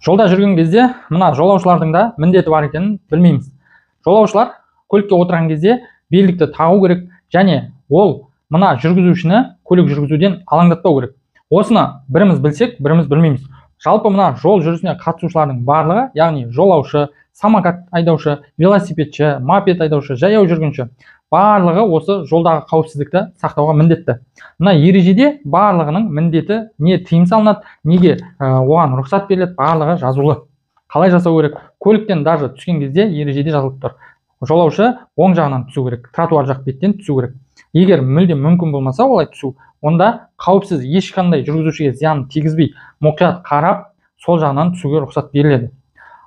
Жолда жүрген кезде мына жолаушылардың да міндеті бар екенін білмейміз. Жолаушылар көлікке отырған кезде белдікті тағу керек, және ол мына жүргізушіні көлік жүргізуден алаңдатпау керек. Осыны біріміз білсек, біріміз білмейміз. Жалпы мына жол жүрісіне қатысушылардың барлығы, яғни жолаушы, самокат айдаушы, велосипедші, мопед айдаушы, жаяу жүргінші, барлығы осы жолдағы қауіпсіздікті сақтауға міндетті. Мына ережеде барлығының міндеті, не тыйым салынады, неге оған рұқсат беріледі, барлығы жазулы. Қалай жасау керек? Көліктен даже түскен кезде ережеде жазылып тұр. Жолаушы оң жағынан түсу керек, тротуар жақ беттен түсу керек. Егер мүлдем мүмкін болмаса олай түсу, онда қауіпсіз, ешқандай жүргізушіге зиян тигізбей, мұқият қарап, сол жағынан түсуге рұқсат беріледі.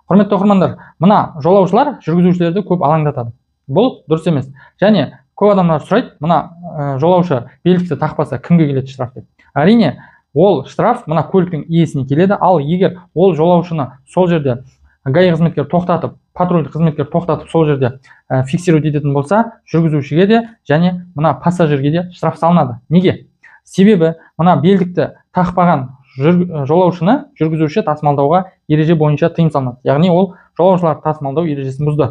Құрметті оқырмандар, мына жолаушылар жүргізушілерді көп алаңдатады. Бұл дұрыс емес. Және көп адамдар сұрайды, мына жолаушы белдікті тақпаса кімге келеді штраф деп. Әрине, ол штраф мына көліктің иесіне келеді. Ал егер ол жолаушыны сол жерде ГАИ қызметкер тоқтатып, патрульдік қызметкер тоқтатып сол жерде фиксировать ететін болса, жүргізушіге де және мына пассажирге де штраф салынады. Неге? Себебі мына белдікті тақпаған жолаушыны жүргізуші тасымалдауға ереже бойынша тыйым салынады. Яғни ол жолаушылар тасымалдау ережесін бұзды.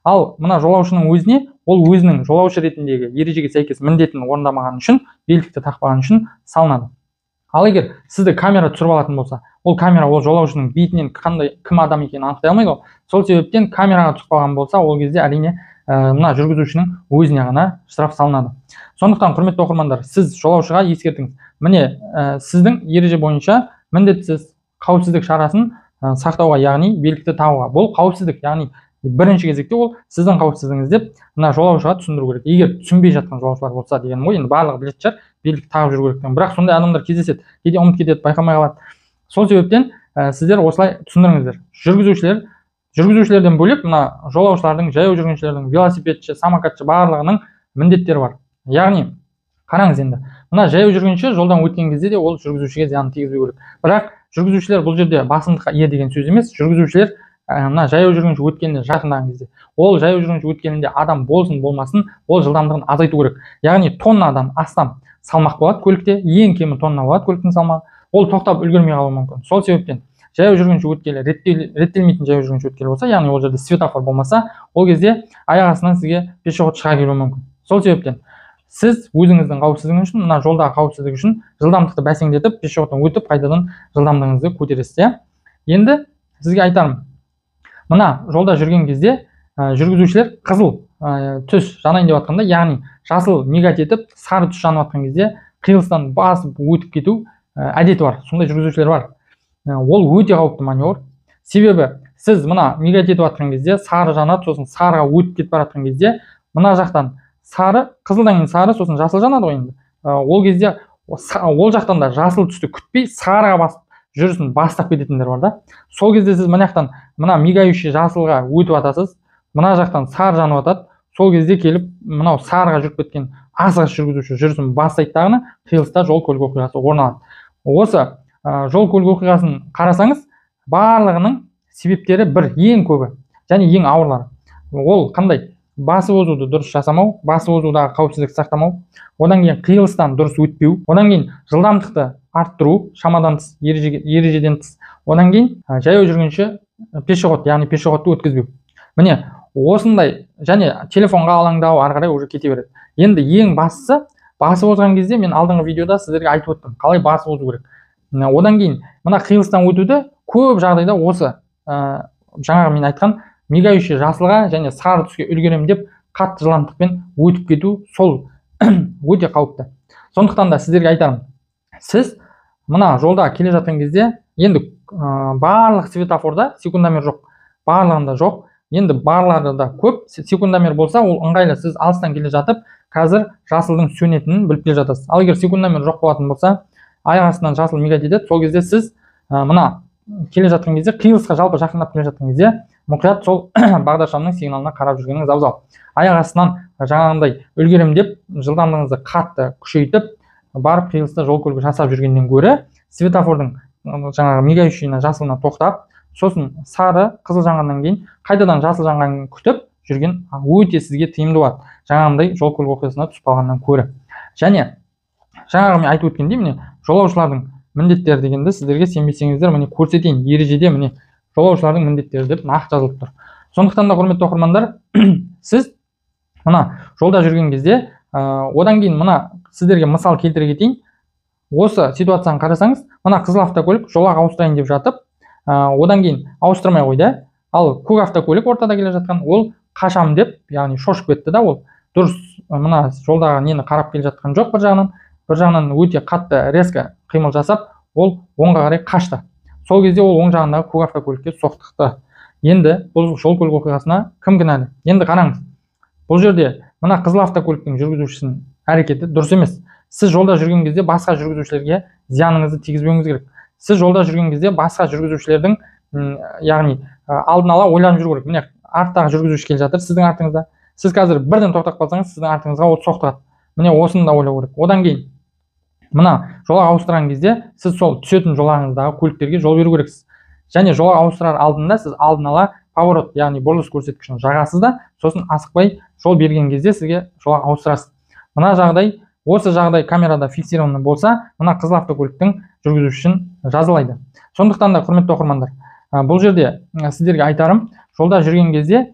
Ал мына жолаушының өзіне, ол өзінің жолаушы ретіндегі ережеге сәйкес міндетін орындамаған үшін, белдікті тақпаған үшін салынады. Ал егер сізді камера түсіріп алатын болса, ол камера ол жолаушының бетінен кім адам екенін анықтай алмайды ғой. Сол себептен камераға түсіп қалған болса, ол кезде әрине мына жүргізушінің өзіне ғана штраф салынады. Сондықтан, құрметті оқырмандар, сіз жолаушыға ескертіңіз. Міне, сіздің ереже бойынша міндетсіз қауіпсіздік шарасын сақтауға, яғни белдікті тағуға. Бұл қауіпсіздік, яғни бірінші кезекте ол сіздің қауіпсіздігіңіз деп мына жолаушыға түсіндіру керек. Егер түсінбей жатқан жолаушылар болса деген ғой, енді барлығы білетін шығар, белдік тағып жүру керектігін. Бірақ сондай адамдар кездеседі, кейде ұмытып кетеді, байқамай қалады. Сол себептен сіздер осылай түсіндіріңіздер. Жүргізушілерден бөлек мына жолаушылардың, жаяу жүргіншілердің, велосипедші, самокатшы барлығының міндеттері бар. Яғни, қараңыз енді, мына жаяу жүргінші жолдан өткен кезде де ол жүргізушіге зиян тигізбеу керек. Бірақ жүргізушілер бұл жерде басымдыққа ие деген сөз емес. Жүргізушілер мына жаяу жүргінші өткеніне жақындаған кезде, ол жаяу жүргінші өткенінде адам болсын болмасын, ол жылдамдығын азайту керек. Яғни тоннадан астам салмақ болады көлікте, ең кемі тонна болады көліктің салмағы. Ол тоқтап үлгермей қалуы мүмкін. Сол себептен жаяу жүргінші өткелі, реттелмейтін жаяу жүргінші өткелі болса, яғни ол жерде светофор болмаса, ол кезде аяқ астынан сізге пешеход шыға келуі мүмкін. Сол себептен сіз өзіңіздің қауіпсіздігіңіз үшін, мына жолдағы қауіпсіздік үшін жылдамдықты бәсеңдетіп, пешеходтан өтіп, қайтадан жылдамдығыңызды көтересіз. Енді сізге айтарым, мына жолда жүрген кезде жүргізушілер қызыл түс жанайын деп жатқанда, яғни жасыл мигать етіп, сары түс жанып жатқан кезде қиылыстан басып өтіп кету әдеті бар. Сондай жүргізушілер бар. Ол өте қауіпті маневр. Себебі сіз мына мигать етіп жатқан кезде сары жанады, сосын сарыға өтіп кетіп бара жатқан кезде мына жақтан сары, қызылдан кейін сары, сосын жасыл жанады ғой енді. Ол кезде ол жақтан да жасыл түсті күтпей сарыға басып жүрісін бастап кететіндер бар да. Сол кезде сіз мына жақтан мына мигающий жасылға өтіп атасыз, мына жақтан сары жанып атады. Сол кезде келіп мынау сарыға жүріп кеткен асығыс жүргізуші жүрісін бастайды дағыны, қиылыста жол көлік оқиғасы орын алады. Осы жол көлік оқиғасын қарасаңыз, барлығының себептері бір, ең көбі және ең ауырлары. Ол қандай? Басып озуды дұрыс жасамау, басып озудағы қауіпсіздікті сақтамау, одан кейін қиылыстан дұрыс өтпеу, одан кейін жылдамдықты арттыру, шамадан тыс, ережеден тыс, одан кейін жаяу жүргінші пешеход, яғни пешеходты өткізбеу. Міне, осындай және телефонға алаңдау ары қарай уже кете береді. Енді ең бастысы, басып озған кезде мен алдыңғы видеода сіздерге айтып өттім, қалай басып озу керек. Одан кейін мына қиылыстан өтуді көп жағдайда осы жаңағы мен айтқан мигающий жасылға және сары түске үлгерем деп қатты жылдамдықпен өтіп кету, сол өте қауіпті. Сондықтан да сіздерге айтарым, сіз мына жолда келе жатқан кезде, енді барлық светофорда секундомер жоқ, барлығында жоқ. Енді барларда көп секундомер болса, ол ыңғайлы, сіз алыстан келе жатып, қазір жасылдың сөнетінін біліп келе жатасыз. Ал егер секундомер жоқ болатын болса, аяқ астынан жасыл мигать етеді. Сол кезде сіз мына келе жатқан кезде, қиылысқа жалпы жақындап келе жатқан кезде, мұқият сол бағдаршамның сигналына қарап жүргеніңіз абзал. Аяқ астынан жаңағындай үлгерем деп жылдамдығыңызды қатты күшейтіп, барып қиылыста жол көлік жасап жүргеннен гөрі, светофордың жаңағы мигающийна жасылына тоқтап, сосын сары, қызыл жанғаннан кейін қайтадан жасыл жанғанын күтіп жүрген өте сізге тиімді болады. Жаңағындай жол көлік оқиғасына түсіп қалғаннан көрі. Және жаңағы мен айтып өткендей, міне жолаушылардың міндеттері дегенді сіздерге сенбесеңіздер, міне көрсетейін. Ережеде міне жолаушылардың міндеттері деп нақты жазылып тұр. Сондықтан да құрметті оқырмандар, сіз мына жолда жүрген кезде, одан кейін мына сіздерге мысал келтіре кетейін. Осы ситуацияны қарасаңыз, мына қызыл автокөлік жолақ ауыстырайын деп жатып, одан кейін ауыстырмай қойды. Ал көк автокөлік ортада келе жатқан, ол қашам деп, яғни шошып кетті да, ол дұрыс мына жолдағы нені қарап келе жатқан жоқ. Бір жағынан өте қатты резко қимыл жасап, ол оңға қарай қашты. Сол кезде ол оң жағындағы көк автокөлікке соқтықты. Енді бұл жол көлік оқиғасына кім кінәлі? Енді қараңыз. Бұл жерде мына қызыл автокөліктің жүргізушісінің әрекеті дұрыс емес. Сіз жолда жүрген кезде басқа жүргізушілерге зияныңызды тигізбеуіңіз керек. Сіз жолда жүрген кезде басқа жүргізушілердің, яғни алдын ала ойланып жүру керек. Міне арттағы жүргізуші келе жатыр сіздің артыңызда. Сіз қазір бірден тоқтап қалсаңыз, сіздің артыңызға от соқтырады. Міне осыны да ойлау керек. Одан кейін мына жолақ ауыстырған кезде сіз сол түсетін жолағыңыздағы көліктерге жол беру керексіз. Және жолақ ауыстырар алдында сіз алдын ала поворот, яғни бұрылыс көрсеткішін жағасыз да, сосын асықпай жол берген кезде сізге жолақ ауыстырасыз. Осы жағдай камерада фиксированы болса, мына қызыл автокөліктің жүргізушісін жазалайды. Сондықтан да құрметті оқырмандар, бұл жерде сіздерге айтарым, жолда жүрген кезде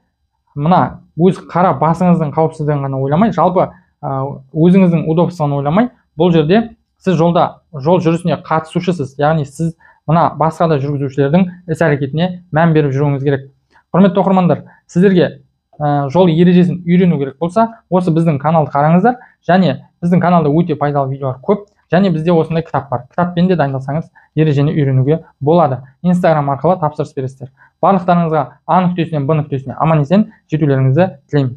мына өз қара басыңыздың қауіпсіздігін ғана ойламай, жалпы өзіңіздің удобствоны ойламай, бұл жерде сіз жолда жол жүрісіне қатысушысыз, яғни сіз мына басқа да жүргізушілердің іс-әрекетіне мән беріп жүруіңіз керек. Құрметті оқырмандар, сіздерге жол ережесін үйрену керек болса, осы біздің каналды қараңыздар, және біздің каналда өте пайдалы видеолар көп, және бізде осындай кітап бар. Кітаппен де дайындалсаңыз, ережені үйренуге болады. Инстаграм арқылы тапсырыс бересіздер. Барлықтарыңызға А нүктесінен Б нүктесіне аман есен жетулеріңізді тілеймін.